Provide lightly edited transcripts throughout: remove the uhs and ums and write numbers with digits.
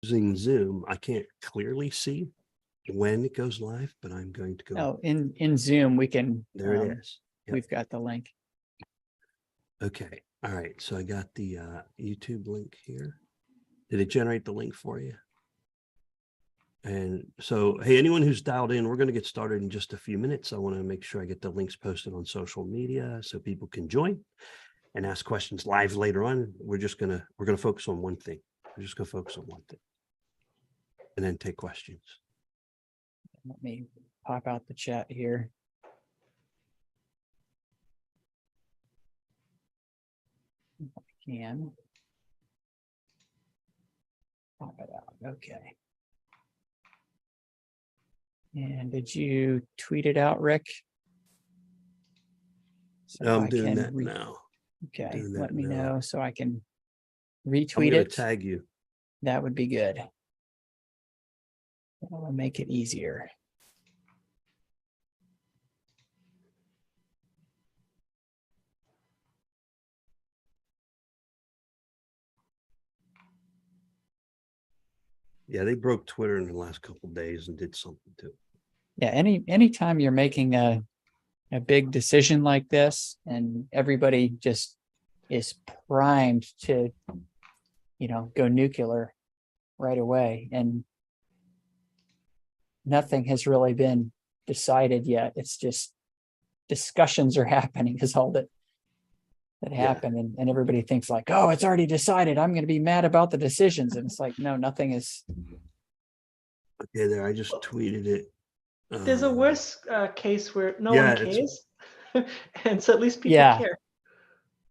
using Zoom, I can't clearly see when it goes live, but I'm going to go. Oh, in Zoom, we can. There it is. Yep. We've got the link. Okay. All right. So I got the YouTube link here. Did it generate the link for you? And so, hey, anyone who's dialed in, we're going to get started in just a few minutes. I want to make sure I get the links posted on social media so people can join and ask questions live later on. We're going to focus on one thing. We're just going to focus on one thing and then take questions. Let me pop out the chat here. If I can. Pop it out. Okay. And did you tweet it out, Rick? So I'm doing that now. Okay, let me know so I can retweet it. it. Tag you. That would be good. That will make it easier. Yeah, they broke Twitter in the last couple of days and did something too. Yeah, anytime you're making a big decision like this and everybody just is primed to, go nuclear right away, and nothing has really been decided yet. It's just discussions are happening is all that happen. And everybody thinks like, oh, it's already decided. I'm going to be mad about the decisions. And it's like, no, nothing is. Okay, there, I just tweeted it. There's a worse case where no one cares. And so at least people care.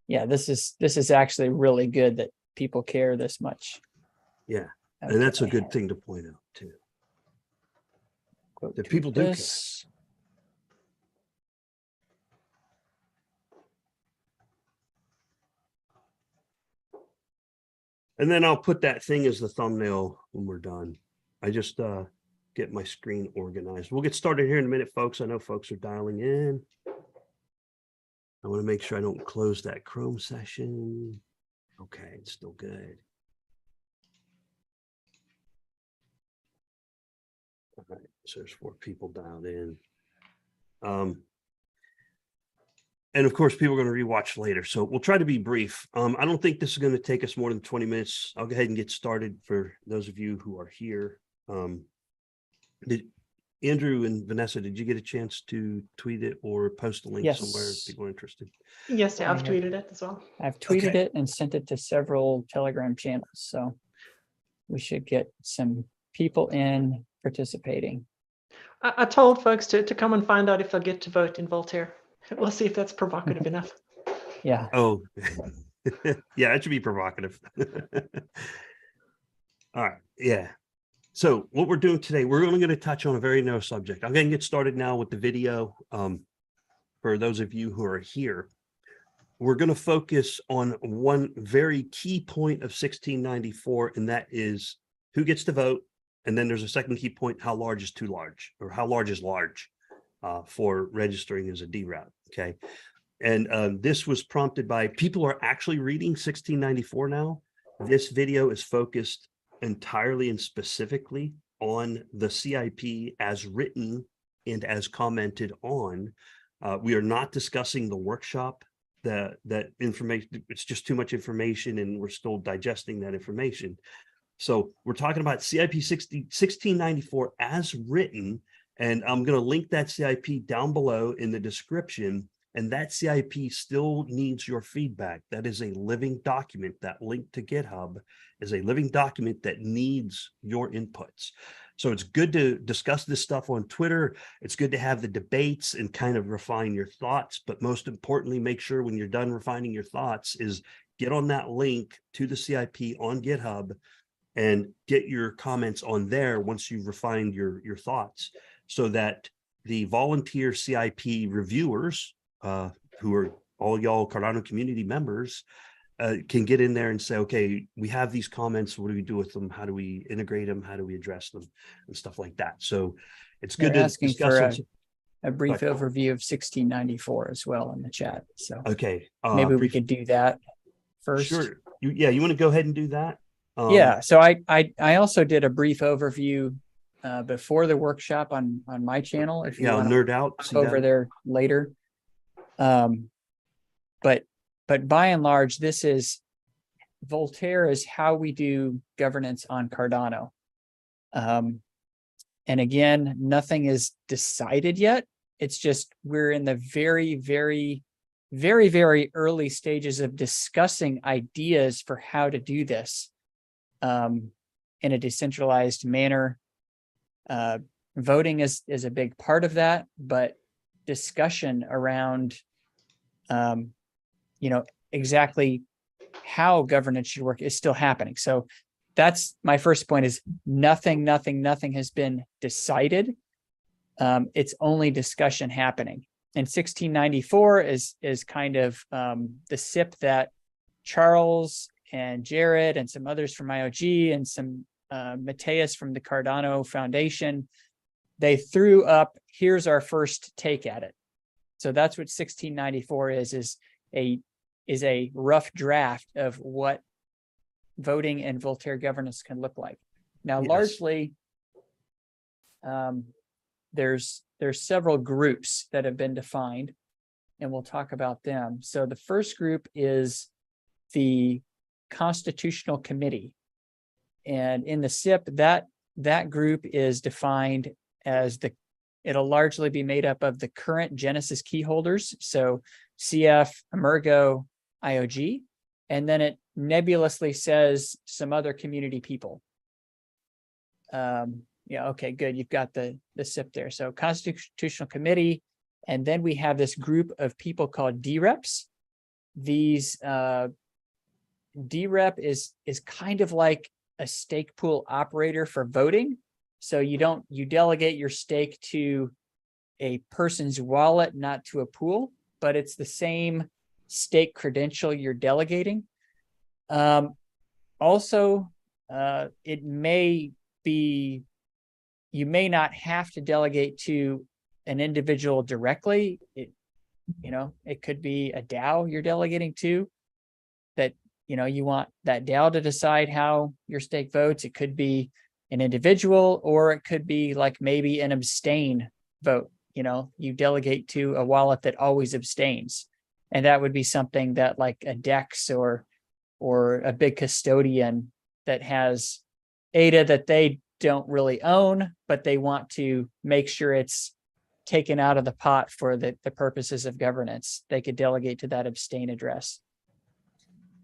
Yeah, this is actually really good that people care this much. Yeah, okay. And that's a good thing to point out too. That people do care. And then I'll put that thing as the thumbnail when we're done. I just get my screen organized. We'll get started here in a minute, folks. I know folks are dialing in. I want to make sure I don't close that Chrome session. Okay, it's still good. All right, so there's 4 people dialed in. And of course, people are going to rewatch later. So we'll try to be brief. I don't think this is going to take us more than 20 minutes. I'll go ahead and get started for those of you who are here. Did Andrew and Vanessa, did you get a chance to tweet it or post a link somewhere if people are interested? Yes, I've tweeted it as well. I've tweeted it and sent it to several Telegram channels. So we should get some people in participating. I told folks to come and find out if they'll get to vote in Voltaire. We'll see if that's provocative enough. Yeah. Oh, yeah, it should be provocative. All right. Yeah. So what we're doing today, we're only going to touch on a very narrow subject. I'm going to get started now with the video. For those of you who are here, we're going to focus on one very key point of 1694, and that is who gets to vote. And then there's a second key point, how large is too large, or how large is large for registering as a DRAP. Okay. And this was prompted by people who are actually reading 1694 now. This video is focused entirely and specifically on the CIP as written and as commented on. We are not discussing the workshop. That information, it's just too much information and we're still digesting that information. So we're talking about CIP 1694 as written, and I'm going to link that CIP down below in the description. And that CIP still needs your feedback. That is a living document. That link to GitHub is a living document that needs your inputs. So it's good to discuss this stuff on Twitter. It's good to have the debates and kind of refine your thoughts. But most importantly, make sure when you're done refining your thoughts is get on that link to the CIP on GitHub and get your comments on there once you've refined your thoughts, so that the volunteer CIP reviewers, who are all y'all Cardano community members, can get in there and say, okay, we have these comments. What do we do with them? How do we integrate them? How do we address them and stuff like that? So it's good to discuss a brief overview of 1694 as well in the chat. So okay, maybe we could do that first. Sure. You want to go ahead and do that? Yeah. So I also did a brief overview before the workshop on my channel. If you Yeah, I'll want to nerd out. See over that? there later. But by and large, this is Voltaire is how we do governance on Cardano. And again, nothing is decided yet. It's just we're in the very, very, very, very early stages of discussing ideas for how to do this in a decentralized manner. Voting is a big part of that, but discussion around, exactly how governance should work is still happening. So that's my first point: is nothing has been decided. It's only discussion happening. And 1694 is kind of the CIP that Charles and Jared and some others from IOG and some Mateus from the Cardano Foundation, they threw up, here's our first take at it. So that's what 1694 is a rough draft of what voting and Voltaire governance can look like. Now, Yes. largely, there's several groups that have been defined, and we'll talk about them. So the first group is the Constitutional Committee. And in the CIP, that group is defined as it'll largely be made up of the current Genesis key holders. So CF, Emergo, IOG, and then it nebulously says some other community people. Yeah, okay, good. You've got the CIP there. So Constitutional Committee, and then we have this group of people called DREPs. These DREP is kind of like a stake pool operator for voting. So you delegate your stake to a person's wallet, not to a pool, but it's the same stake credential you're delegating. Also, it may be, you may not have to delegate to an individual directly. It could be a DAO you're delegating to that, you want that DAO to decide how your stake votes. It could be an individual, or it could be like maybe an abstain vote. You delegate to a wallet that always abstains. And that would be something that like a DEX or a big custodian that has ADA that they don't really own, but they want to make sure it's taken out of the pot for the purposes of governance. They could delegate to that abstain address.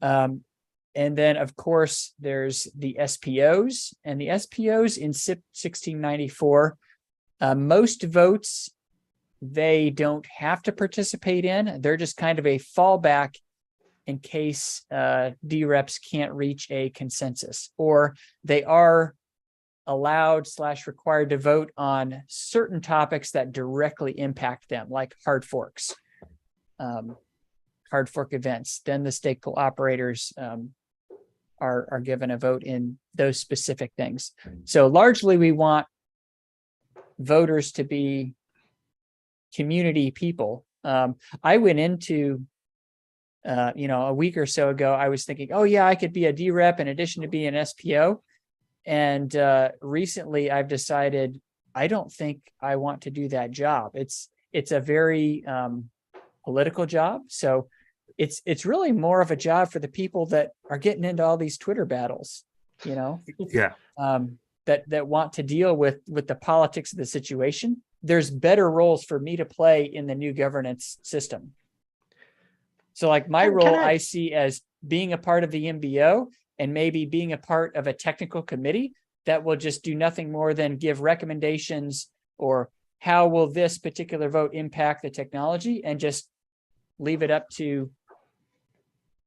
And then, of course, there's the SPOs, and the SPOs in CIP 1694, most votes they don't have to participate in. They're just kind of a fallback in case DREPs can't reach a consensus, or they are allowed / required to vote on certain topics that directly impact them, like hard forks, hard fork events. Then the stake pool operators are given a vote in those specific things. So largely we want voters to be community people. I went into, a week or so ago, I was thinking, oh yeah, I could be a DREP in addition to being an SPO. And recently I've decided I don't think I want to do that job. It's a very political job. So it's really more of a job for the people that are getting into all these Twitter battles, Yeah. that want to deal with the politics of the situation. There's better roles for me to play in the new governance system. So like my role, I see as being a part of the MBO and maybe being a part of a technical committee that will just do nothing more than give recommendations or how will this particular vote impact the technology, and just leave it up to,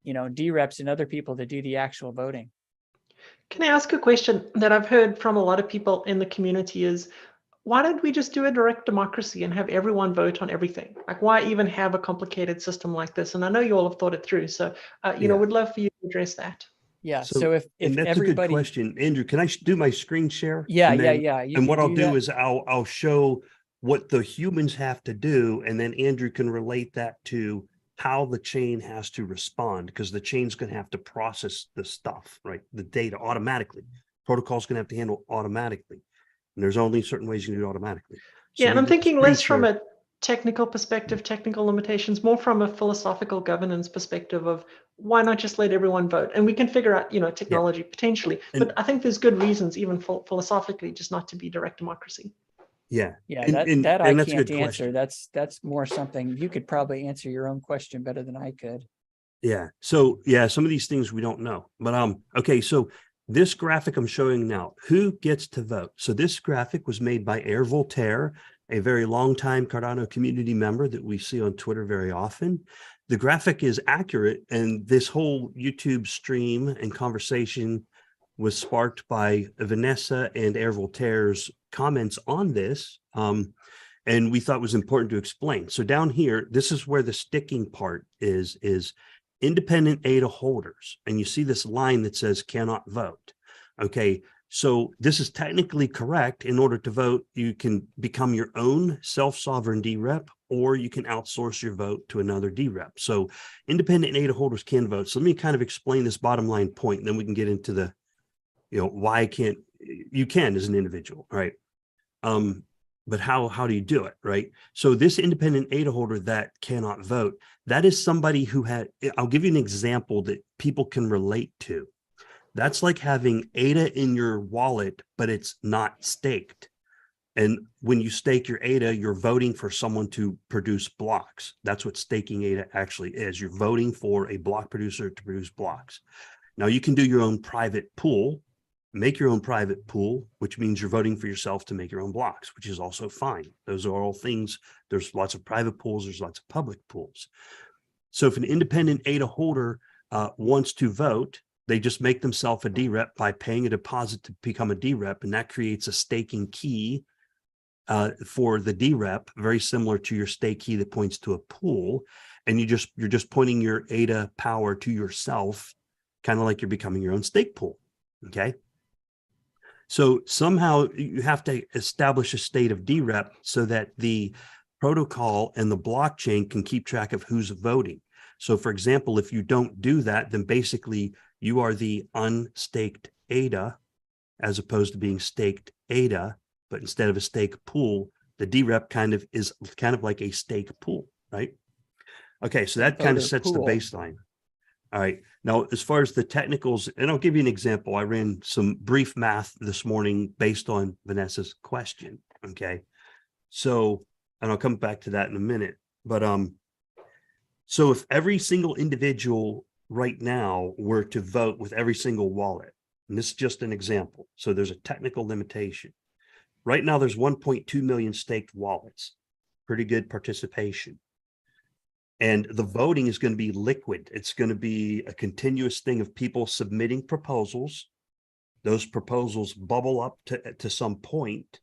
DREPs and other people to do the actual voting. Can I ask a question that I've heard from a lot of people in the community is, why don't we just do a direct democracy and have everyone vote on everything? Like, why even have a complicated system like this? And I know you all have thought it through. So, would love for you to address that. Yeah. So if that's everybody, a good question, Andrew, can I do my screen share? Yeah, And then- yeah. And what I'll do is I'll show what the humans have to do, and then Andrew can relate that to how the chain has to respond, because the chain's going to have to process the stuff, right? The data automatically. Protocol's going to have to handle automatically. And there's only certain ways you can do it automatically. Yeah, So and I'm we get this thinking less from creature- a technical perspective, technical limitations, more from a philosophical governance perspective of why not just let everyone vote? And we can figure out, technology potentially, And- but I think there's good reasons, even philosophically, just not to be direct democracy. Yeah. Yeah, And that I that's a can't good answer. question. That's more something you could probably answer your own question better than I could. Yeah. So yeah, some of these things we don't know. But okay, so this graphic I'm showing now, who gets to vote? So this graphic was made by Voltaire, a very long-time Cardano community member that we see on Twitter very often. The graphic is accurate, and this whole YouTube stream and conversation was sparked by Vanessa and Voltaire's comments on this. And we thought it was important to explain. So down here, this is where the sticking part is independent ADA holders. And you see this line that says cannot vote. Okay, so this is technically correct. In order to vote, you can become your own self-sovereign DREP, or you can outsource your vote to another DREP. So independent ADA holders can vote. So let me kind of explain this bottom line point, and then we can get into the, why you can as an individual, right? But how do you do it, right? So this independent ADA holder that cannot vote, that is somebody who I'll give you an example that people can relate to. That's like having ADA in your wallet, but it's not staked. And when you stake your ADA, you're voting for someone to produce blocks. That's what staking ADA actually is. You're voting for a block producer to produce blocks. Now you can do your own private pool, make your own private pool, which means you're voting for yourself to make your own blocks, which is also fine. Those are all things. There's lots of private pools. There's lots of public pools. So if an independent ADA holder wants to vote, they just make themselves a DREP by paying a deposit to become a DREP, and that creates a staking key for the DREP, very similar to your stake key that points to a pool. And you're just pointing your ADA power to yourself, kind of like you're becoming your own stake pool. Okay. So somehow you have to establish a state of DREP so that the protocol and the blockchain can keep track of who's voting. So for example, if you don't do that, then basically you are the unstaked ADA as opposed to being staked ADA, but instead of a stake pool, the DREP is kind of like a stake pool, right? Okay, so that kind of sets the baseline. All right. Now, as far as the technicals, and I'll give you an example. I ran some brief math this morning based on Vanessa's question. Okay. So, and I'll come back to that in a minute. But so if every single individual right now were to vote with every single wallet, and this is just an example. So there's a technical limitation. Right now, there's 1.2 million staked wallets. Pretty good participation. And the voting is going to be liquid. It's going to be a continuous thing of people submitting proposals. Those proposals bubble up to some point.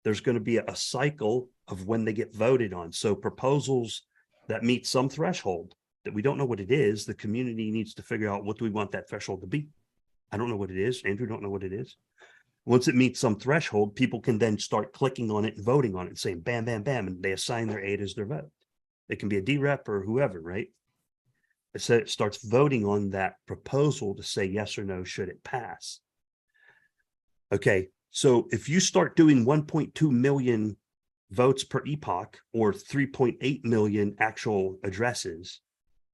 There's going to be a cycle of when they get voted on. So proposals that meet some threshold that we don't know what it is, the community needs to figure out, what do we want that threshold to be? I don't know what it is. Andrew don't know what it is. Once it meets some threshold, people can then start clicking on it and voting on it and saying bam, bam, bam, and they assign their ADA as their vote. It can be a DREP or whoever, right? It starts voting on that proposal to say yes or no, should it pass. Okay, so if you start doing 1.2 million votes per epoch, or 3.8 million actual addresses,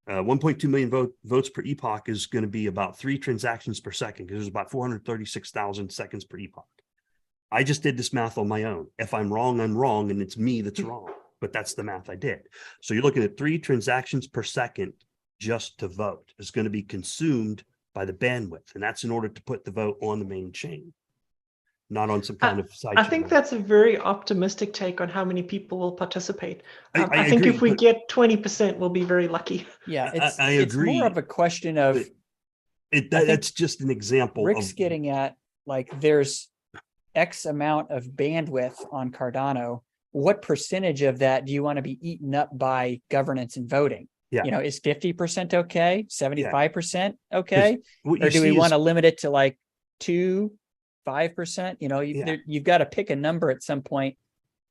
1.2 million votes per epoch is going to be about 3 transactions per second, because there's about 436,000 seconds per epoch. I just did this math on my own. If I'm wrong, I'm wrong, and it's me that's wrong. But that's the math I did. So you're looking at 3 transactions per second just to vote is going to be consumed by the bandwidth. And that's in order to put the vote on the main chain, not on some kind of side I chain. think that's a very optimistic take on how many people will participate. I think agree, if we get 20%, we'll be very lucky. Yeah, I it's agree, more of a question of that's just an example. Rick's getting at, like, there's X amount of bandwidth on Cardano. What percentage of that do you want to be eaten up by governance and voting? Yeah. Is 50% okay? 75% okay? Or do we is, want to limit it to like 5%? You've got to pick a number at some point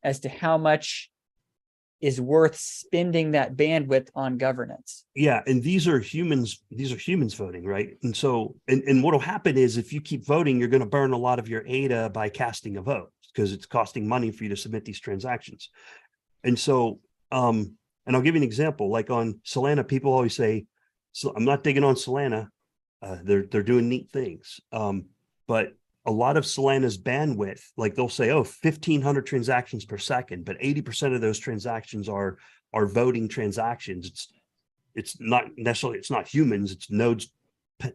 as to how much is worth spending that bandwidth on governance. Yeah, and these are humans voting, right? And so, and what'll happen is if you keep voting, you're going to burn a lot of your ADA by casting a vote because it's costing money for you to submit these transactions. And so, and I'll give you an example, like on Solana, people always say, so I'm not digging on Solana. They're doing neat things. But a lot of Solana's bandwidth, like they'll say, oh, 1,500 transactions per second, but 80% of those transactions are voting transactions. It's not necessarily, it's not humans, it's nodes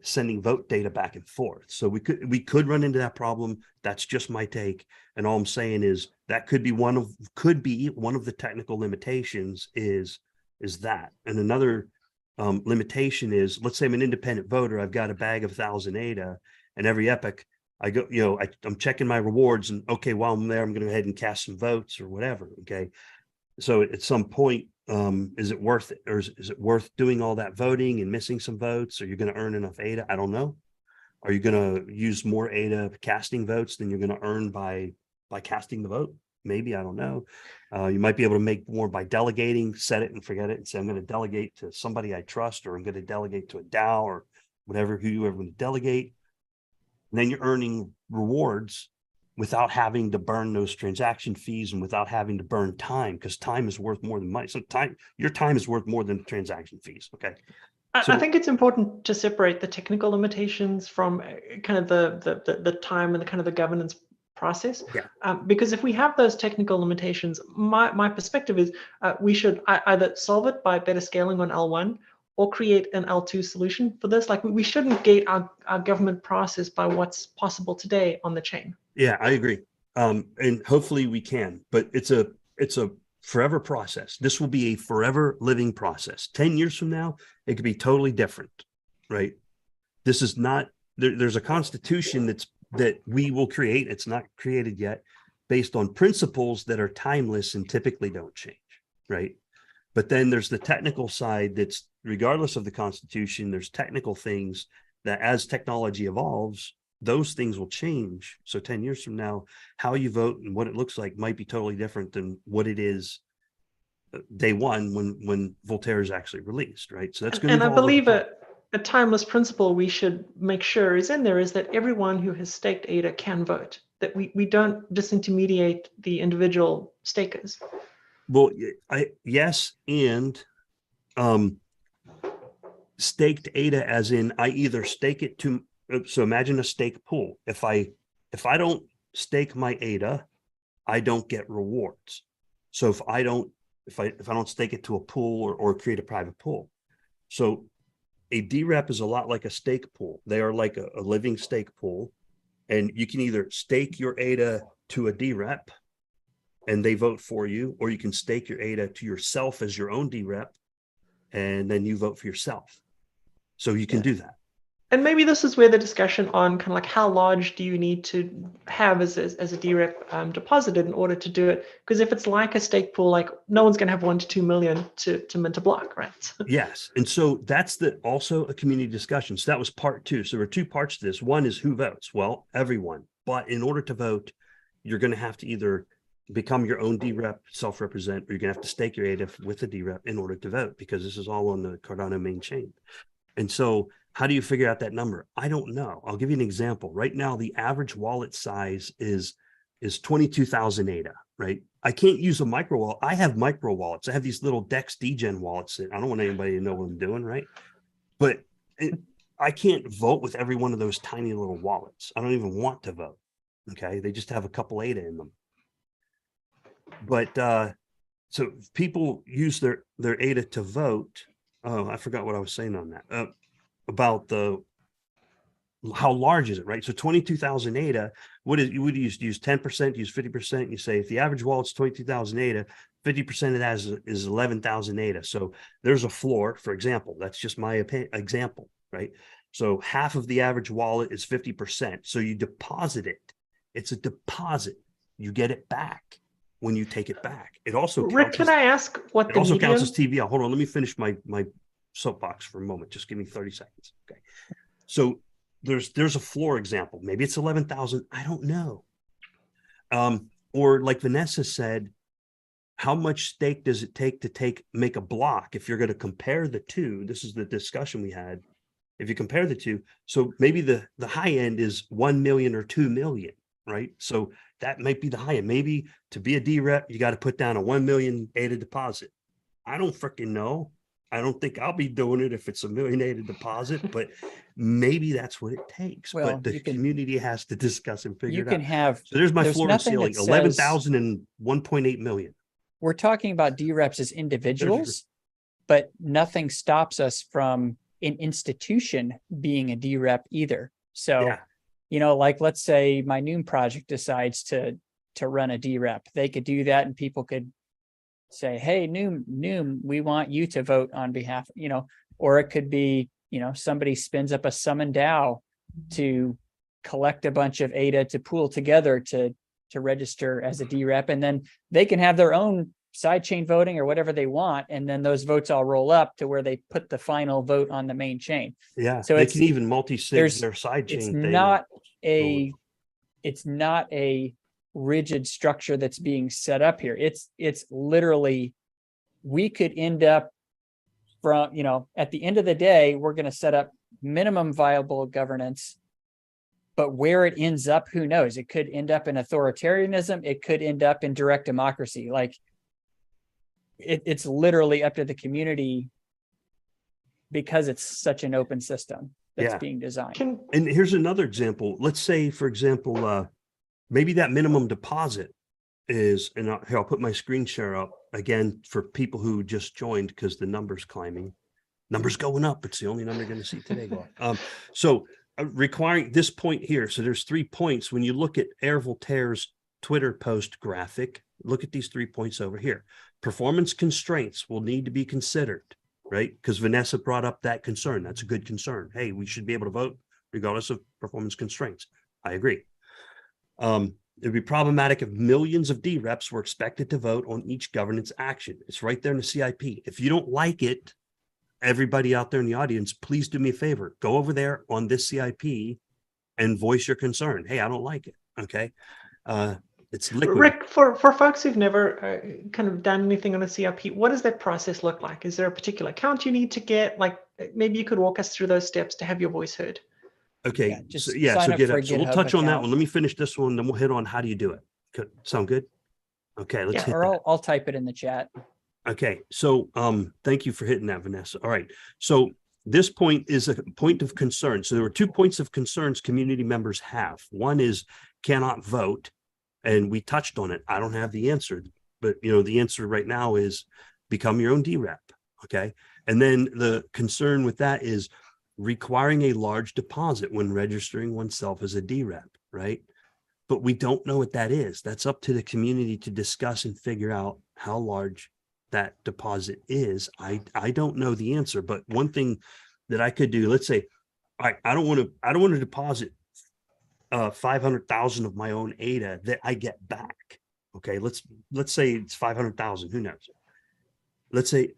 sending vote data back and forth. So we could run into that problem. That's just my take. And all I'm saying is that could be one of the technical limitations is that. And another limitation is, let's say I'm an independent voter, I've got a bag of 1,000 ADA, and every epoch I go, I'm checking my rewards, and okay, while I'm there, I'm going to go ahead and cast some votes or whatever. Okay. So at some point, is it worth it, or is it worth doing all that voting and missing some votes? Are you going to earn enough ADA? I don't know. Are you going to use more ADA casting votes than you're going to earn by casting the vote? Maybe, I don't know. You might be able to make more by delegating, set it and forget it, and say, I'm going to delegate to somebody I trust, or I'm going to delegate to a DAO or whatever, who you ever going to delegate. And then you're earning rewards without having to burn those transaction fees and without having to burn time, because time is worth more than money. So your time is worth more than transaction fees. Okay. So, I think it's important to separate the technical limitations from kind of the time and the kind of the governance process. Yeah. Because if we have those technical limitations, my perspective is we should either solve it by better scaling on L1 or create an L2 solution for this. Like we shouldn't gate our government process by what's possible today on the chain. Yeah, I agree. And hopefully we can, but it's a forever process. This will be a forever living process. 10 years from now, it could be totally different, right? This is not, there's a constitution that we will create. It's not created yet, based on principles that are timeless and typically don't change, right? But then there's the technical side that's, regardless of the constitution, there's technical things that as technology evolves, those things will change. So 10 years from now, how you vote and what it looks like might be totally different than what it is day one when Voltaire is actually released, right? So that's going to. And I believe a timeless principle we should make sure is in there is that everyone who has staked ADA can vote, that we don't disintermediate the individual stakers. Well, yes, and staked ADA as in I either stake it to, so imagine a stake pool. If I don't stake my ADA, I don't get rewards. So if I don't stake it to a pool or create a private pool. So a DREP is a lot like a stake pool. They are like a living stake pool, and you can either stake your ADA to a DREP and they vote for you, or you can stake your ADA to yourself as your own DREP, and then you vote for yourself. So you can do that. And maybe this is where the discussion on kind of like how large do you need to have as a DREP deposited in order to do it? Because if it's like a stake pool, like no one's going to have 1 to 2 million to mint a block, right? Yes. And so that's also a community discussion. So that was part 2. So there are 2 parts to this. One is who votes? Well, everyone. But in order to vote, you're going to have to either become your own DREP, self-represent, or you're going to have to stake your ADA with a DREP in order to vote, because this is all on the Cardano main chain. And so how do you figure out that number? I don't know. I'll give you an example. Right now, the average wallet size is 22,000 ADA, right? I can't use a micro wallet. I have micro wallets. I have these little DEX degen wallets that I don't want anybody to know what I'm doing, right? But I can't vote with every one of those tiny little wallets. I don't even want to vote, okay? They just have a couple ADA in them. But so people use their ADA to vote. Oh, I forgot what I was saying on that. About how large is it, right? So 22,000 ADA, would you use 10%, use 50%? You say if the average wallet's 22,000 ADA, 50% of that is 11,000 ADA. So there's a floor, for example. That's just my example, right? So half of the average wallet is 50%. So you deposit it. It's a deposit. You get it back when you take it back. It also Rick, can I ask what the median? Counts as TVL. Hold on, let me finish my soapbox for a moment. Just give me 30 seconds. Okay. So there's a floor example. Maybe it's 11,000. I don't know. Or like Vanessa said, how much stake does it take to make a block? If you're going to compare the two, this is the discussion we had. If you compare the two, so maybe the high end is 1 million or 2 million, right? So that might be the high end. Maybe to be a DREP, you got to put down a 1 million ADA deposit. I don't freaking know. I don't think I'll be doing it if it's a million ADA deposit, but maybe that's what it takes. Well, but the community has to discuss and figure you it can out. have, So there's my there's floor and nothing ceiling, that says 11,000 and 1.8 million. we're talking about DREPs as individuals, but nothing stops us from an institution being a DREP either. So, Yeah. you know, like let's say my Noom project decides to run a DREP. They could do that and people could say, hey, Noom, we want you to vote on behalf, you know, or it could be, you know, somebody spins up a summon DAO to collect a bunch of ADA to pool together to register as a DREP, and then they can have their own sidechain voting or whatever they want, and then those votes all roll up to where they put the final vote on the main chain. Yeah, So they it's, can even multi-sig there's- their sidechain it's thing. not a rigid structure that's being set up here. It's literally, we could end up from, you know, at the end of the day, we're going to set up minimum viable governance, but where it ends up, who knows? It could end up in authoritarianism. It could end up in direct democracy. Like it's literally up to the community because it's such an open system that's being designed. And here's another example. Let's say, for example, maybe that minimum deposit is, and here, I'll put my screen share up again for people who just joined because the number's climbing. Number's going up. It's the only number you're going to see today. So requiring this point here. So there's 3 points. When you look at Air Voltaire's Twitter post graphic, look at these 3 points over here. Performance constraints will need to be considered, right? Because Vanessa brought up that concern. That's a good concern. Hey, we should be able to vote regardless of performance constraints. I agree. It'd be problematic if millions of DREPs were expected to vote on each governance action. It's right there in the CIP. If you don't like it, everybody out there in the audience, please do me a favor. Go over there on this CIP and voice your concern. Hey, I don't like it. Okay. It's liquid. Rick, for folks who've never kind of done anything on a CIP, what does that process look like? Is there a particular account you need to get? Like maybe you could walk us through those steps to have your voice heard. Okay. Yeah, just So sign up get for up. a So we'll GitHub touch on that account. one. Let me finish this one. Then we'll hit on how do you do it. Good. Sound good? Okay. Let's hit Or that. I'll type it in the chat. Okay, so thank you for hitting that, Vanessa. All right, so this point is a point of concern. So there were 2 points of concerns community members have. One is cannot vote, and we touched on it. I don't have the answer, but you know the answer right now is become your own DREP. Okay, and then the concern with that is requiring a large deposit when registering oneself as a DREP, right? But we don't know what that is. That's up to the community to discuss and figure out how large that deposit is. I don't know the answer, but one thing that I could do, let's say, all right, I don't want to deposit 500,000 of my own ADA that I get back. Okay, let's say it's 500,000. Who knows? Let's say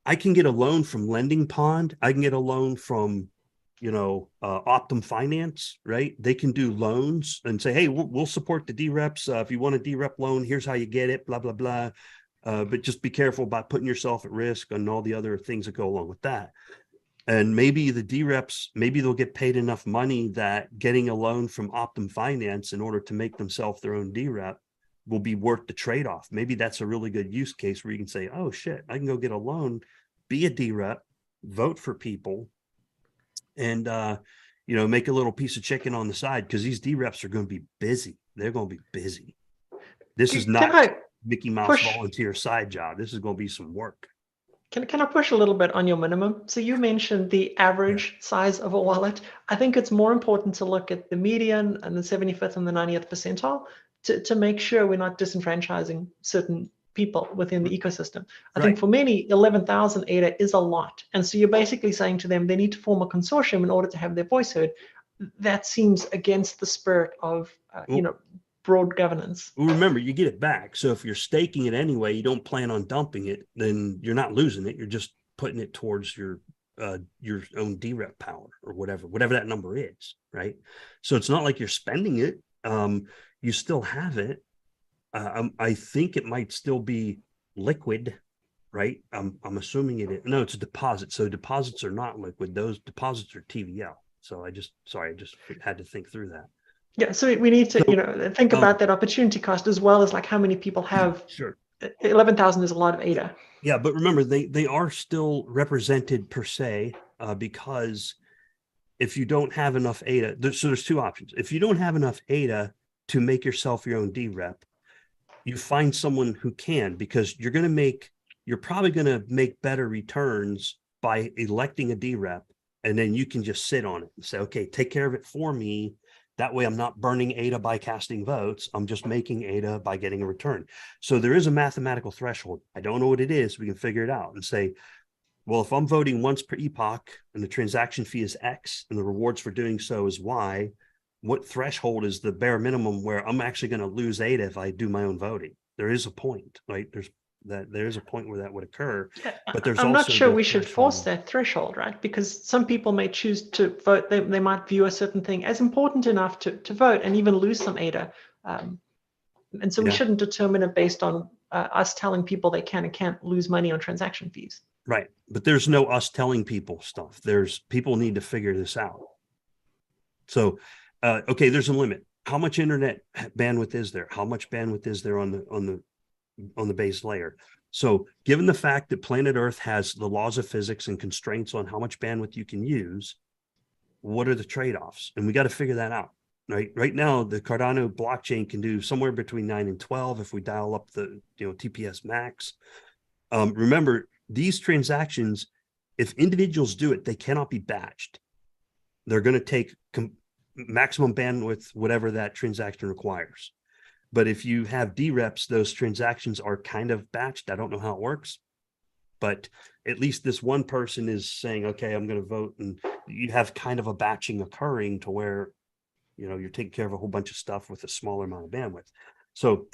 I can get a loan from Lending Pond. I can get a loan from, you know, Optum Finance, right? They can do loans and say, hey, we'll support the DREPs. If you want a DREP loan, here's how you get it. Blah blah blah. But just be careful about putting yourself at risk and all the other things that go along with that. And maybe the DREPs, maybe they'll get paid enough money that getting a loan from Optum Finance in order to make themselves their own DREP will be worth the trade-off. Maybe that's a really good use case where you can say, oh shit, I can go get a loan, be a DREP, vote for people, and you know, make a little piece of chicken on the side, because these DREPs are going to be busy. They're going to be busy. This is not Mickey Mouse volunteer side job. This is going to be some work. Can I push a little bit on your minimum? So you mentioned the average size of a wallet. I think it's more important to look at the median and the 75th and the 90th percentile to make sure we're not disenfranchising certain people within the ecosystem. I think for many, 11,000 ADA is a lot. And so you're basically saying to them, they need to form a consortium in order to have their voice heard. That seems against the spirit of, you know, broad governance. Well, remember, you get it back. So if you're staking it anyway, you don't plan on dumping it, then you're not losing it. You're just putting it towards your own DREP power or whatever that number is, right? So it's not like you're spending it. You still have it. I think it might still be liquid, right? I'm assuming it is. No, it's a deposit. So deposits are not liquid. Those deposits are TVL. So I just had to think through that. Yeah, so we need to, think about that opportunity cost as well as like how many people have. Sure. 11,000 is a lot of ADA. Yeah, but remember, they are still represented per se, because if you don't have enough ADA, so there's two options. If you don't have enough ADA to make yourself your own DREP, you find someone who can, because you're probably going to make better returns by electing a DREP, and then you can just sit on it and say, okay, take care of it for me. That way I'm not burning ADA by casting votes. I'm just making ADA by getting a return. So there is a mathematical threshold. I don't know what it is. We can figure it out and say, well, if I'm voting once per epoch and the transaction fee is X and the rewards for doing so is Y, what threshold is the bare minimum where I'm actually going to lose ADA if I do my own voting? There is a point, right? There is a point where that would occur, but I'm not sure we should force that threshold, right? Because some people may choose to vote. They might view a certain thing as important enough to vote and even lose some ADA. And so we shouldn't determine it based on us telling people they can and can't lose money on transaction fees. Right. But there's no us telling people stuff. People need to figure this out. So, okay, there's a limit. How much internet bandwidth is there? How much bandwidth is there on the base layer? So given the fact that planet Earth has the laws of physics and constraints on how much bandwidth you can use, what are the trade-offs? And we got to figure that out. Right now, the Cardano blockchain can do somewhere between 9 and 12 if we dial up the TPS max. Remember, these transactions, if individuals do it, they cannot be batched. They're going to take maximum bandwidth, whatever that transaction requires. But if you have DREPs, those transactions are kind of batched. I don't know how it works, but at least this one person is saying, okay, I'm going to vote. And you have kind of a batching occurring to where, you're taking care of a whole bunch of stuff with a smaller amount of bandwidth. So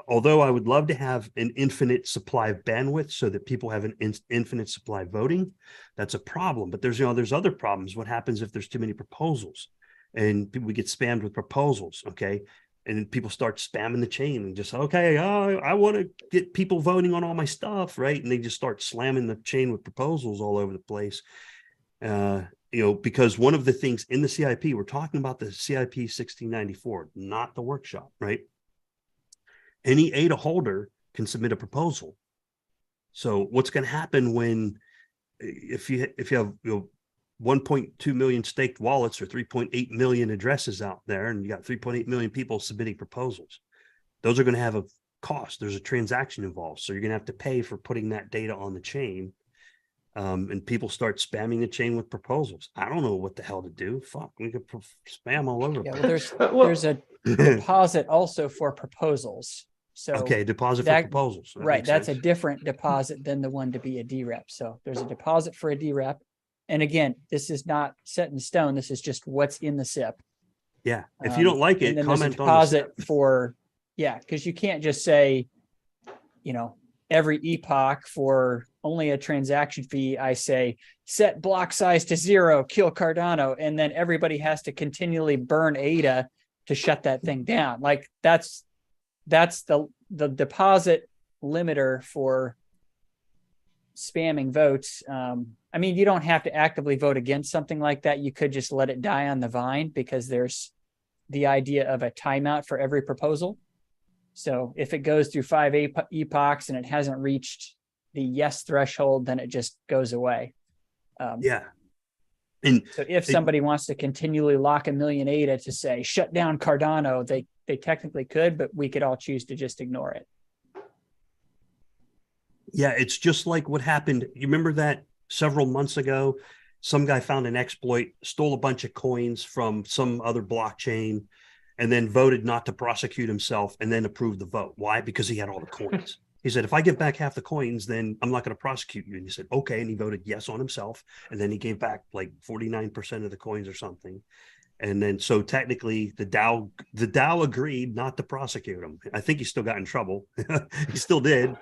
although I would love to have an infinite supply of bandwidth so that people have an infinite supply of voting, that's a problem. But there's other problems. What happens if there's too many proposals and we get spammed with proposals? Okay. And people start spamming the chain and just, okay, I want to get people voting on all my stuff, right? And they just start slamming the chain with proposals all over the place. Because one of the things in the CIP, we're talking about the CIP-1694, not the workshop, right? Any ADA holder can submit a proposal. So what's going to happen if you have 1.2 million staked wallets or 3.8 million addresses out there, and you got 3.8 million people submitting proposals? Those are going to have a cost. There's a transaction involved. So you're going to have to pay for putting that data on the chain. And people start spamming the chain with proposals. I don't know what the hell to do. Fuck, we could spam all over. Yeah, well, there's a deposit also for proposals. So okay, deposit for proposals. Right, that's a different deposit than the one to be a DREP. So there's a deposit for a DREP. And again, this is not set in stone. This is just what's in the CIP. Yeah, if you don't like it, and then comment there's a deposit on the CIP. for, because you can't just say, every epoch for only a transaction fee, I say, set block size to 0, kill Cardano, and then everybody has to continually burn ADA to shut that thing down. Like that's the deposit limiter for spamming votes. You don't have to actively vote against something like that. You could just let it die on the vine, because there's the idea of a timeout for every proposal. So if it goes through 5 epochs and it hasn't reached the yes threshold, then it just goes away. And so if somebody wants to continually lock 1 million ADA to say, shut down Cardano, they technically could, but we could all choose to just ignore it. Yeah, it's just like what happened. You remember that several months ago, some guy found an exploit, stole a bunch of coins from some other blockchain, and then voted not to prosecute himself and then approved the vote. Why? Because he had all the coins. He said, if I give back half the coins, then I'm not going to prosecute you. And he said, okay. And he voted yes on himself. And then he gave back like 49% of the coins or something. And then, so technically the DAO agreed not to prosecute him. I think he still got in trouble. He still did.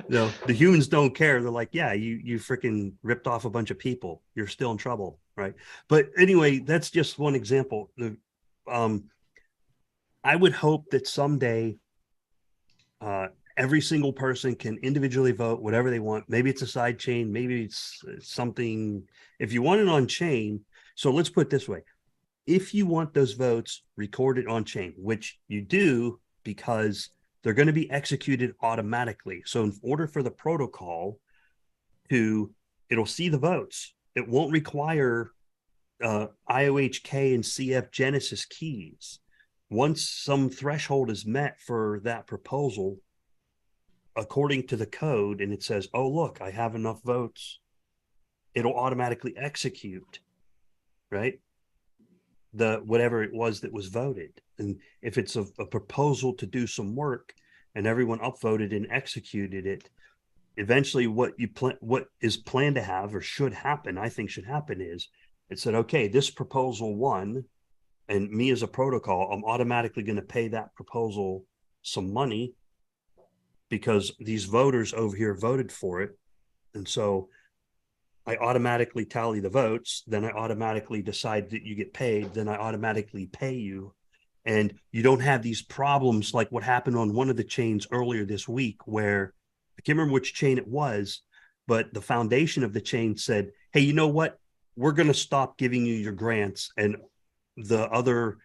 The humans don't care. They're like, yeah, you freaking ripped off a bunch of people. You're still in trouble. Right. But anyway, that's just one example. I would hope that someday Every single person can individually vote whatever they want. Maybe it's a side chain, maybe it's something. If you want it on chain, so let's put it this way. If you want those votes recorded on chain, which you do because they're going to be executed automatically. So in order for the protocol it'll see the votes. It won't require IOHK and CF Genesis keys. Once some threshold is met for that proposal, according to the code, and it says, oh, look, I have enough votes, it'll automatically execute, right? Whatever it was that was voted. And if it's a proposal to do some work and everyone upvoted and executed it, eventually what is planned to have or should happen, I think should happen, is it said, okay, this proposal won, and me as a protocol, I'm automatically going to pay that proposal some money because these voters over here voted for it. And so I automatically tally the votes, then I automatically decide that you get paid, then I automatically pay you. And you don't have these problems like what happened on one of the chains earlier this week, where I can't remember which chain it was, but the foundation of the chain said, hey, you know what? We're going to stop giving you your grants, and the other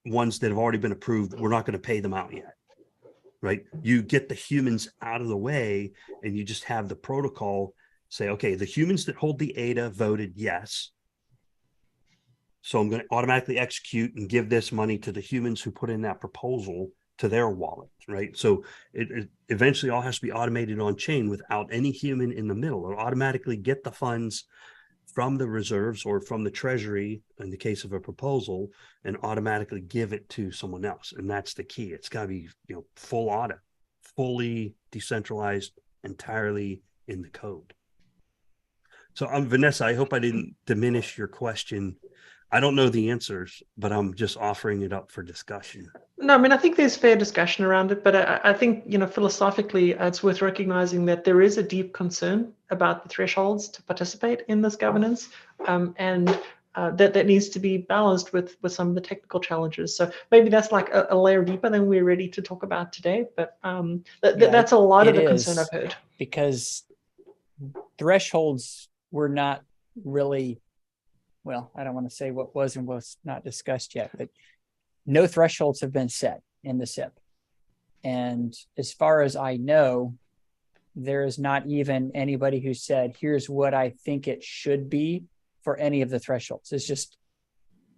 ones that have already been approved, we're not going to pay them out yet. Right? You get the humans out of the way, and you just have the protocol say, okay, the humans that hold the ADA voted yes. So I'm going to automatically execute and give this money to the humans who put in that proposal to their wallet, right? So it eventually all has to be automated on chain without any human in the middle. It'll automatically get the funds from the reserves or from the treasury in the case of a proposal and automatically give it to someone else. And that's the key. It's got to be, full audit, fully decentralized, entirely in the code. So Vanessa, I hope I didn't diminish your question. I don't know the answers, but I'm just offering it up for discussion. No, I mean, I think there's fair discussion around it, but I think, philosophically, it's worth recognizing that there is a deep concern about the thresholds to participate in this governance, and that needs to be balanced with some of the technical challenges. So maybe that's like a layer deeper than we're ready to talk about today, but that's a lot of the concern I've heard. Because thresholds were not really, well, I don't want to say what was and was not discussed yet, but no thresholds have been set in the CIP. And as far as I know, there is not even anybody who said, here's what I think it should be for any of the thresholds. It's just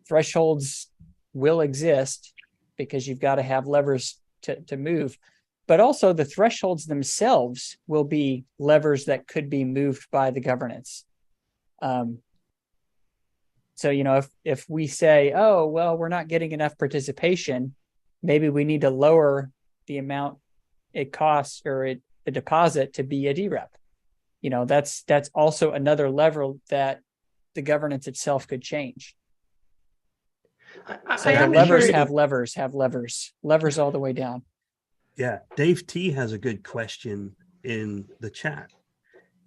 thresholds will exist because you've got to have levers to move. But also the thresholds themselves will be levers that could be moved by the governance. So, if we say, oh, well, we're not getting enough participation, maybe we need to lower the amount it costs or the deposit to be a DREP. That's also another lever that the governance itself could change. So the levers have levers all the way down. Yeah. Dave T has a good question in the chat.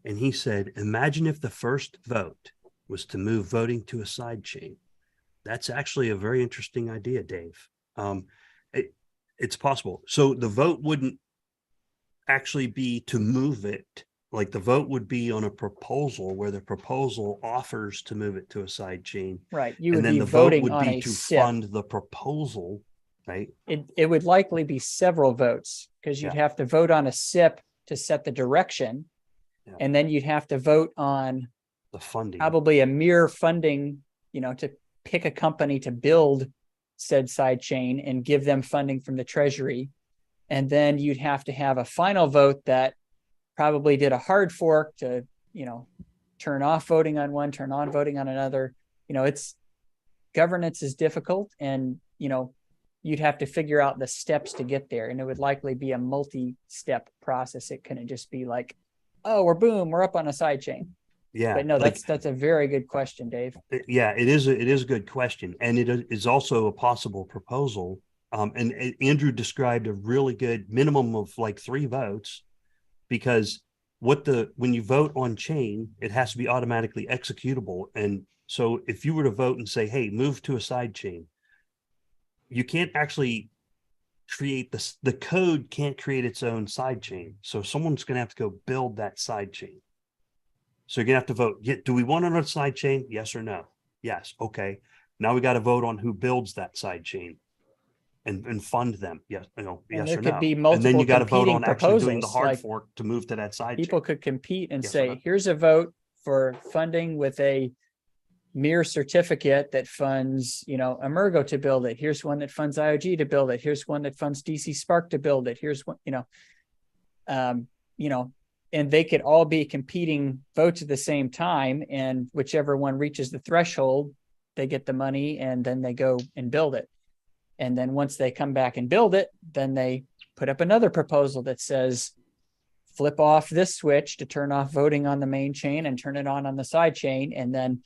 And he said, imagine if the first vote was to move voting to a side chain. That's actually a very interesting idea, Dave. It's possible. So the vote wouldn't actually be to move it. Like the vote would be on a proposal where the proposal offers to move it to a side chain. Right. You would be voting on a SIP. Fund the proposal, right? It would likely be several votes because you'd have to vote on a SIP to set the direction. Yeah. And then you'd have to vote on the funding, probably a mere funding, to pick a company to build said side chain and give them funding from the treasury. And then you'd have to have a final vote that probably did a hard fork to, turn off voting on one, turn on voting on another. It's governance is difficult, and, you'd have to figure out the steps to get there. And it would likely be a multi-step process. It couldn't just be like, oh, we're up on a side chain. Yeah. But no, that's a very good question, Dave. Yeah, it is a good question. And it is also a possible proposal. And Andrew described a really good minimum of like 3 votes, because when you vote on chain, it has to be automatically executable. And so if you were to vote and say, hey, move to a side chain, you can't actually create this. The code can't create its own side chain. So someone's going to have to go build that side chain. So you're going to have to vote. Do we want another side chain? Yes or no? Yes. Okay. Now we got to vote on who builds that side chain and fund them. Yes. And yes there or could no. be And then multiple you got to vote competing on actually doing the proposals. hard Like fork to move to that side people chain. could compete and Yes or say, no? here's a vote for funding with a mere certificate that funds, Emergo to build it. Here's one that funds IOG to build it. Here's one that funds DC Spark to build it. Here's one, and they could all be competing votes at the same time. And whichever one reaches the threshold, they get the money and then they go and build it. And then once they come back and build it, then they put up another proposal that says, flip off this switch to turn off voting on the main chain and turn it on the side chain. And then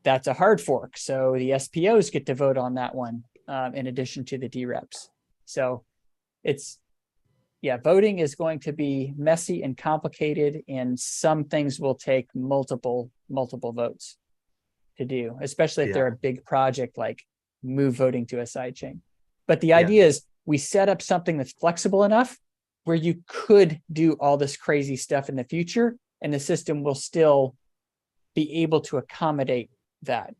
that's a hard fork. So the SPOs get to vote on that one in addition to the DREPs. So voting is going to be messy and complicated, and some things will take multiple votes to do, especially if they're a big project like move voting to a sidechain. But the idea is we set up something that's flexible enough where you could do all this crazy stuff in the future, and the system will still be able to accommodate that.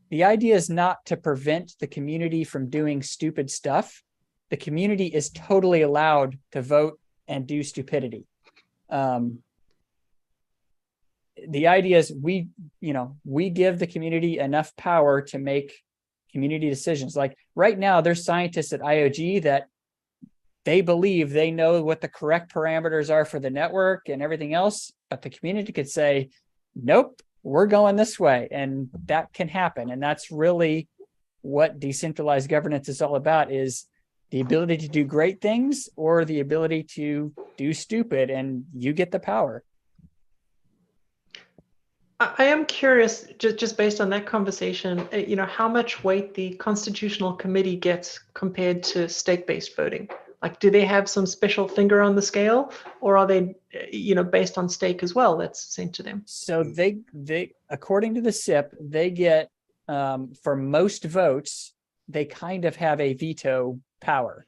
The idea is not to prevent the community from doing stupid stuff. The community is totally allowed to vote and do stupidity. The idea is we give the community enough power to make community decisions. Like right now, there's scientists at IOG that they believe they know what the correct parameters are for the network and everything else, but the community could say, nope, we're going this way. And that can happen. And that's really what decentralized governance is all about, is the ability to do great things or the ability to do stupid, and you get the power. I am curious, just based on that conversation, how much weight the Constitutional Committee gets compared to stake-based voting. Like, do they have some special finger on the scale, or are they, based on stake as well that's sent to them? So they according to the CIP, they get, for most votes, they kind of have a veto power.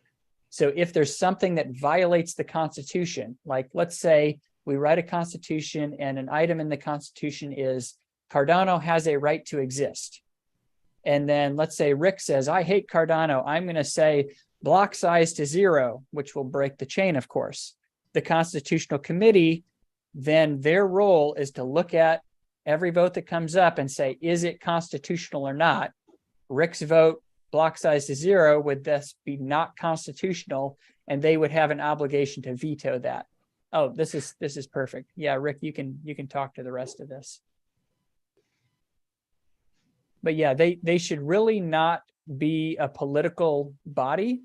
So if there's something that violates the Constitution, like let's say we write a Constitution and an item in the Constitution is Cardano has a right to exist. And then let's say Rick says, I hate Cardano. I'm going to say block size to 0, which will break the chain, of course. The Constitutional Committee, then their role is to look at every vote that comes up and say, is it constitutional or not? Rick's vote, block size to 0, would thus be not constitutional, and they would have an obligation to veto that. Oh, this is perfect. Yeah, Rick, you can talk to the rest of this. But yeah, they should really not be a political body.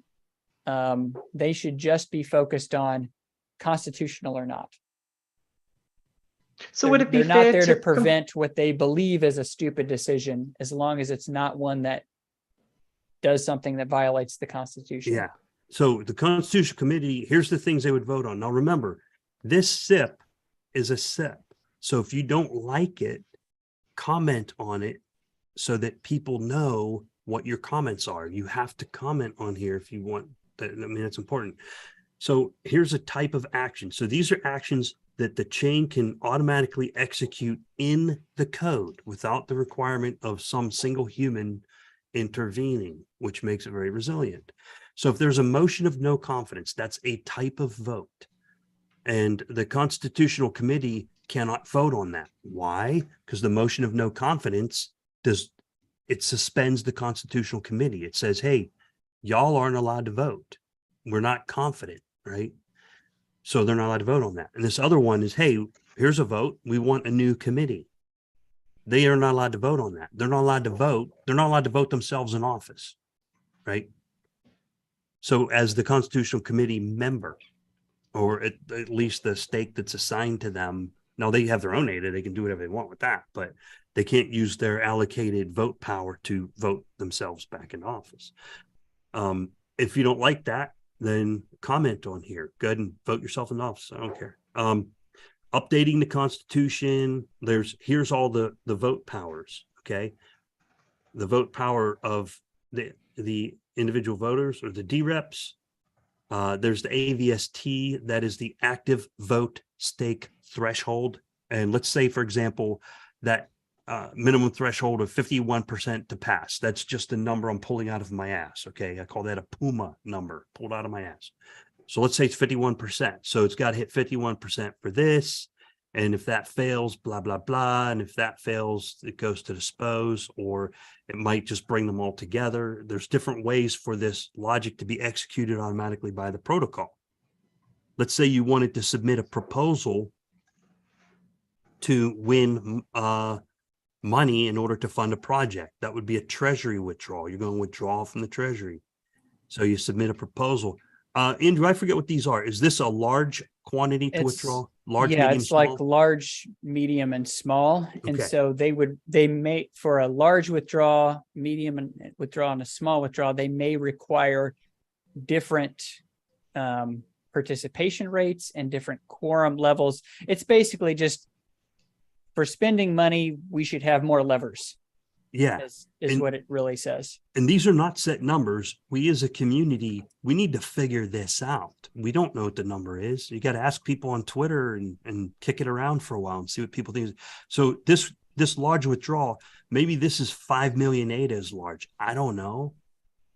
They should just be focused on constitutional or not. So would it be fair? They're not there to prevent what they believe is a stupid decision, as long as it's not one that does something that violates the Constitution. Yeah. So the Constitutional Committee, here's the things they would vote on. Now remember, this CIP is a CIP. So if you don't like it, comment on it so that people know what your comments are. You have to comment on here if you want that. I mean, it's important. So here's a type of action. So these are actions that the chain can automatically execute in the code without the requirement of some single human intervening, which makes it very resilient. So if there's a motion of no confidence, that's a type of vote. And the Constitutional Committee cannot vote on that. Why? Because the motion of no confidence suspends the Constitutional Committee. It says, hey, y'all aren't allowed to vote. We're not confident, right? So they're not allowed to vote on that. And this other one is, hey, here's a vote. We want a new committee. They are not allowed to vote on that. They're not allowed to vote. They're not allowed to vote themselves in office, right? So as the Constitutional Committee member, or at least the stake that's assigned to them, now they have their own data, they can do whatever they want with that, but they can't use their allocated vote power to vote themselves back in office. If you don't like that, then comment on here. Go ahead and vote yourself in office. I don't care. Updating the Constitution. Here's all the vote powers. Okay. The vote power of the individual voters or the DREPs, There's the AVST, that is the active vote stake threshold. And let's say, for example, that minimum threshold of 51% to pass. That's just a number I'm pulling out of my ass. Okay. I call that a PUMA number, pulled out of my ass. So let's say it's 51%. So it's got to hit 51% for this. And if that fails, blah, blah, blah. And if that fails, it goes to dispose, or it might just bring them all together. There's different ways for this logic to be executed automatically by the protocol. Let's say you wanted to submit a proposal to win money in order to fund a project. That would be a treasury withdrawal. You're going to withdraw from the treasury. So you submit a proposal. Andrew, I forget what these are. Is this a large quantity to withdraw? Large, yeah, medium, it's small? like large, medium, and small. And Okay. so they may, for a large withdrawal, medium and withdrawal, and a small withdrawal, they may require different participation rates and different quorum levels. It's basically just, for spending money, we should have more levers. Yeah. Is And- what it really says. And these are not set numbers. We as a community, we need to figure this out. We don't know what the number is. You got to ask people on Twitter and kick it around for a while and see what people think. So this large withdrawal, maybe this is 5 million ADA is large. I don't know.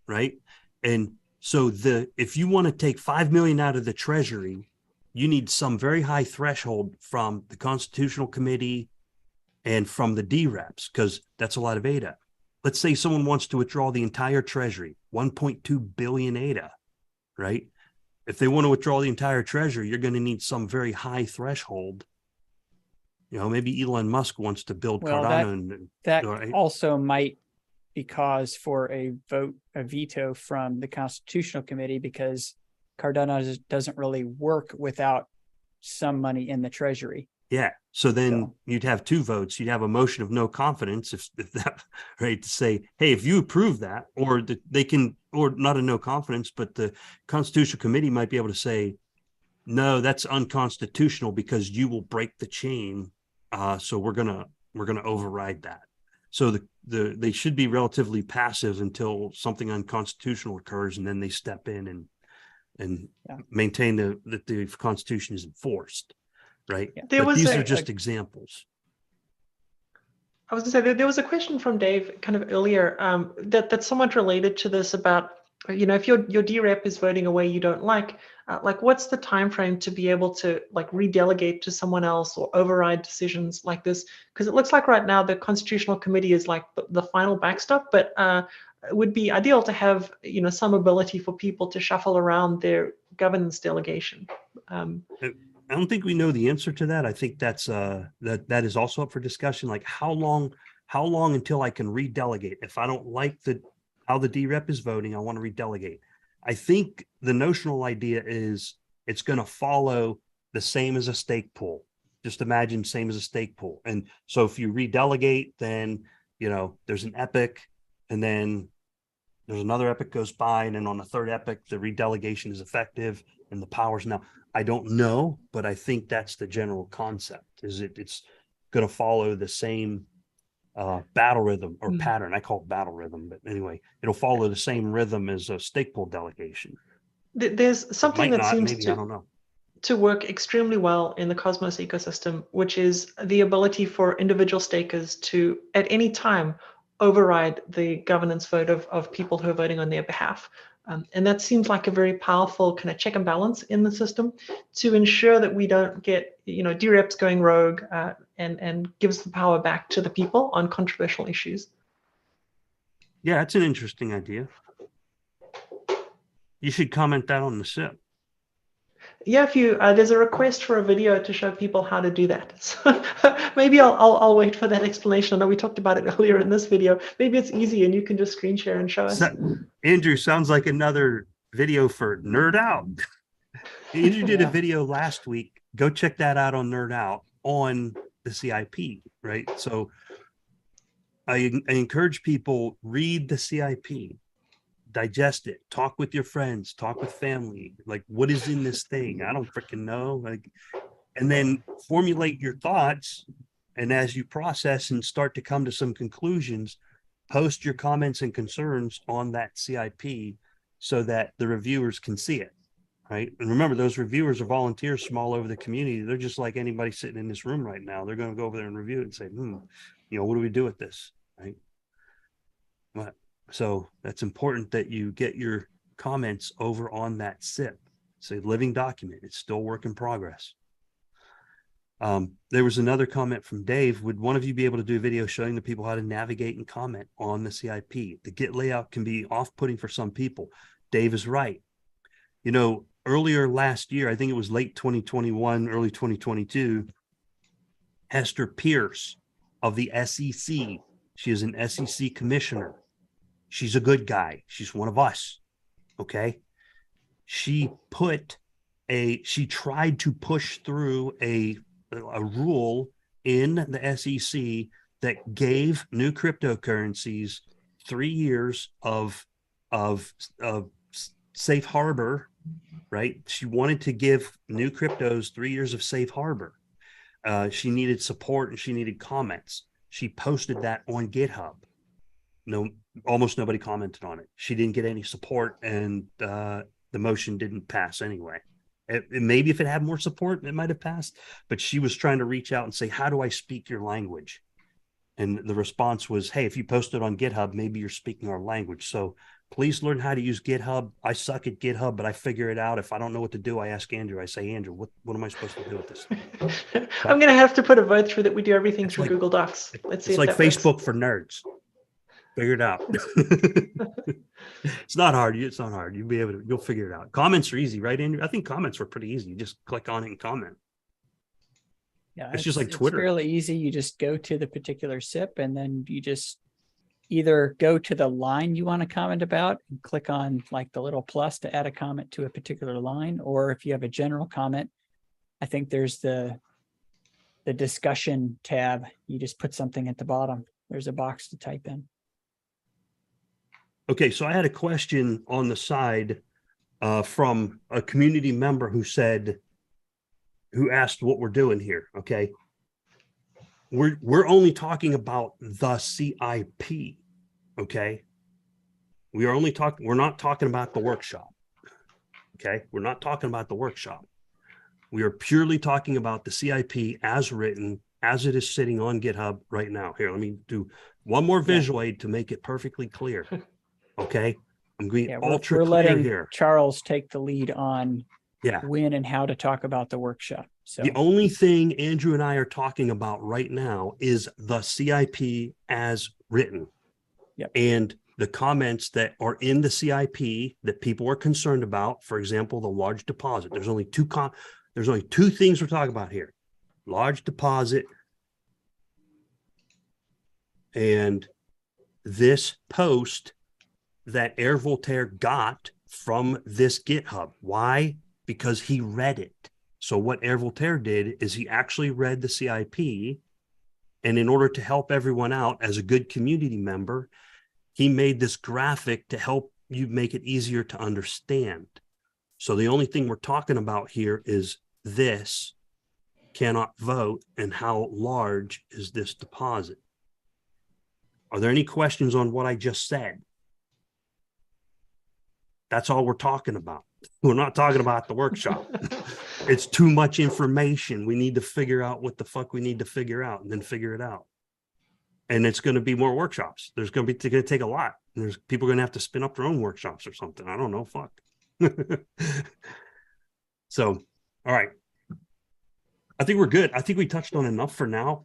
Right. And so if you want to take 5 million out of the treasury, you need some very high threshold from the Constitutional Committee and from the DREPs, because that's a lot of ADA. Let's say someone wants to withdraw the entire treasury, 1.2 billion ADA, right? If they want to withdraw the entire treasury, you're going to need some very high threshold. You know, maybe Elon Musk wants to build Well, Cardano. That right? also might be cause for a veto from the Constitutional Committee, because Cardano doesn't really work without some money in the treasury. Yeah. So then So- you'd have two votes. You'd have a motion of no confidence if that, right, to say, hey, if you approve that, or that they can, or not a no confidence, but the Constitutional Committee might be able to say, no, that's unconstitutional because you will break the chain. So we're gonna override that. So they should be relatively passive until something unconstitutional occurs, and then they step in and maintain that the Constitution is enforced. Right. There But was these a- are just examples. I was going to say there was a question from Dave kind of earlier that's somewhat related to this about, if your DREP is voting a way you don't like what's the time frame to be able to redelegate to someone else or override decisions like this? Because it looks like right now the Constitutional Committee is like the final backstop, but it would be ideal to have some ability for people to shuffle around their governance delegation. I don't think we know the answer to that. I think that's that is also up for discussion. Like how long until I can redelegate? If I don't like how the DREP is voting, I want to redelegate. I think the notional idea is it's going to follow the same as a stake pool. Just imagine same as a stake pool. And so if you redelegate, then there's an epoch, and then there's another epoch goes by, and then on the third epoch, the redelegation is effective and the powers now. I don't know, but I think that's the general concept. It's going to follow the same battle rhythm or pattern. I call it battle rhythm, but anyway, it'll follow the same rhythm as a stake pool delegation. There's something that seems maybe, I don't know, to work extremely well in the Cosmos ecosystem, which is the ability for individual stakers to, at any time, override the governance vote of people who are voting on their behalf. And that seems like a very powerful kind of check and balance in the system to ensure that we don't get, DREPs going rogue and gives the power back to the people on controversial issues. Yeah, that's an interesting idea. You should comment that on the CIP. Yeah, if you there's a request for a video to show people how to do that. So maybe I'll wait for that explanation. I know we talked about it earlier in this video. Maybe it's easy and you can just screen share and show us. Andrew, sounds like another video for Nerd Out. Andrew did a video last week. Go check that out on Nerd Out on the CIP, right? So I encourage people, read the CIP. Digest it, talk with your friends, talk with family, like what is in this thing? I don't freaking know. And then formulate your thoughts. And as you process and start to come to some conclusions, post your comments and concerns on that CIP so that the reviewers can see it. right? And remember, those reviewers are volunteers from all over the community. They're just like anybody sitting in this room right now. They're going to go over there and review it and say, what do we do with this, right? But so that's important that you get your comments over on that CIP. It's a living document. It's still work in progress. There was another comment from Dave. Would one of you be able to do a video showing the people how to navigate and comment on the CIP? The Git layout can be off-putting for some people. Dave is right. Earlier last year, I think it was late 2021, early 2022, Hester Pierce of the SEC. She is an SEC commissioner. She's a good guy. She's one of us. Okay. She tried to push through a rule in the SEC that gave new cryptocurrencies 3 years of safe harbor, right? She wanted to give new cryptos 3 years of safe harbor. She needed support and she needed comments. She posted that on GitHub. Almost nobody commented on it. She didn't get any support, and the motion didn't pass anyway. Maybe if it had more support, it might have passed, but she was trying to reach out and say, how do I speak your language? And the response was, hey, if you post it on GitHub, maybe you're speaking our language. So please learn how to use GitHub. I suck at GitHub, but I figure it out. If I don't know what to do, I ask Andrew. I say, Andrew, what am I supposed to do with this? I'm going to have to put a vote through that we do everything through Google Docs. Let's see. It's like Facebook for nerds. Figure it out. It's not hard. It's not hard. You'll figure it out. Comments are easy, right, Andrew? I think comments were pretty easy. You just click on it and comment. Yeah, it's just like Twitter. It's fairly easy. You just go to the particular CIP, and then you just either go to the line you want to comment about and click on like the little plus to add a comment to a particular line. Or if you have a general comment, I think there's the discussion tab. You just put something at the bottom. There's a box to type in. Okay, so I had a question on the side from a community member who asked what we're doing here. Okay, we're only talking about the CIP. Okay, we're not talking about the workshop. Okay, we're not talking about the workshop. We are purely talking about the CIP as written, as it is sitting on GitHub right now. Here, let me do one more visual aid to make it perfectly clear. Okay, I'm going ultra clear here. Charles take the lead on when and how to talk about the workshop. So the only thing Andrew and I are talking about right now is the CIP as written. Yep. And the comments that are in the CIP that people are concerned about. For example, the large deposit. There's only two things we're talking about here: large deposit and this post that Air Voltaire got from this GitHub. Why? Because he read it. So what Air Voltaire did is he actually read the CIP, and in order to help everyone out as a good community member, he made this graphic to help you make it easier to understand. So the only thing we're talking about here is this cannot vote and how large is this deposit. Are there any questions on what I just said? That's all we're talking about. We're not talking about the workshop. It's too much information. We need to figure out what the fuck we need to figure out and then figure it out. And it's going to be more workshops. It's going to take a lot. There's people going to have to spin up their own workshops or something. I don't know. Fuck. So, all right. I think we're good. I think we touched on enough for now.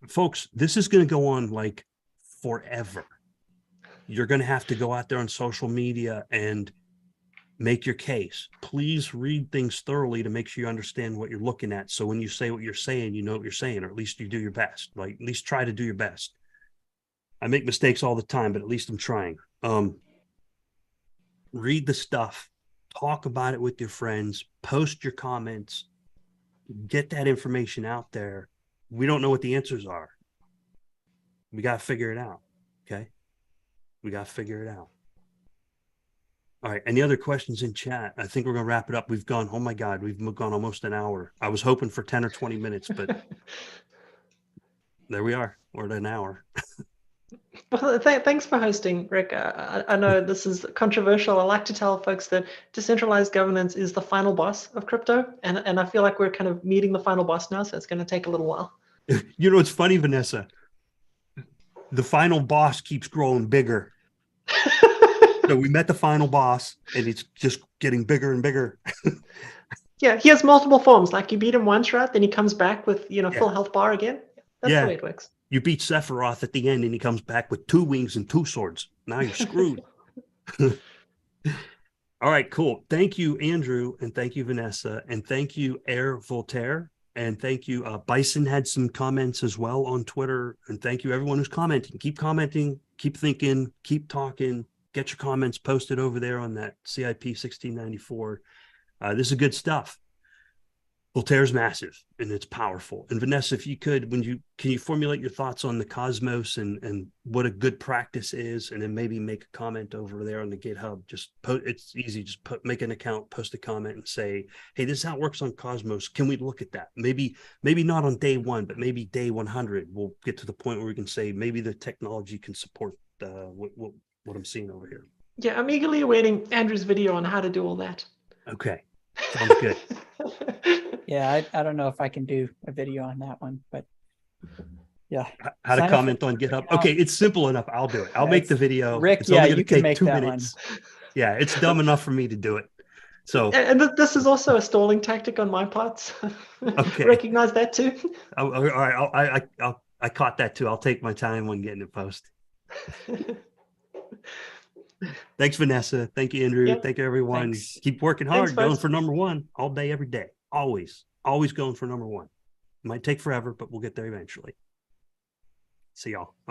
Folks, this is going to go on like forever. You're going to have to go out there on social media and make your case. Please read things thoroughly to make sure you understand what you're looking at. So when you say what you're saying, you know what you're saying, or at least you do your best. Like, at least try to do your best. I make mistakes all the time, but at least I'm trying. Read the stuff, talk about it with your friends, post your comments, get that information out there. We don't know what the answers are. We got to figure it out. Okay. We got to figure it out. All right. Any other questions in chat? I think we're going to wrap it up. We've gone, oh my God, we've gone almost an hour. I was hoping for 10 or 20 minutes, but there we are. We're at an hour. Well, thanks for hosting, Rick. I know this is controversial. I like to tell folks that decentralized governance is the final boss of crypto, and I feel like we're kind of meeting the final boss now, so it's going to take a little while. You know, it's funny, Vanessa. The final boss keeps growing bigger. So we met the final boss, and it's just getting bigger and bigger. Yeah, he has multiple forms. Like you beat him once, right? Then he comes back with Yeah. full health bar again. That's Yeah. the way it works. You beat Sephiroth at the end, and he comes back with 2 wings and 2 swords. Now you're screwed. All right, cool. Thank you, Andrew, and thank you, Vanessa, and thank you, Air Voltaire, and thank you. Bison had some comments as well on Twitter, and thank you, everyone who's commenting. Keep commenting, keep thinking, keep talking. Get your comments posted over there on that CIP-1694. This is good stuff. Voltaire's massive and it's powerful. And Vanessa, if you could, can you formulate your thoughts on the Cosmos and what a good practice is, and then maybe make a comment over there on the GitHub. Just it's easy. Just make an account, post a comment, and say, "Hey, this is how it works on Cosmos. Can we look at that? Maybe not on day 1, but maybe day 100. We'll get to the point where we can say maybe the technology can support what I'm seeing over here." Yeah, I'm eagerly awaiting Andrew's video on how to do all that. Okay, sounds good. Yeah, I don't know if I can do a video on that one, but yeah. How to Sign up comment for- on GitHub. Okay, it's simple enough. I'll do it. I'll make the video. Rick, It's only yeah, going you to can take make 2 that minutes. Yeah, it's dumb enough for me to do it. So And this is also a stalling tactic on my part. Okay. Recognize that too. all right, I caught that too. I'll take my time on getting it posted. Thanks, Vanessa. Thank you, Andrew. Yep. Thank you, everyone. Thanks. Keep working hard, Thanks, going folks. for number 1 all day, every day. Always going for number 1. It might take forever, but we'll get there eventually. See y'all.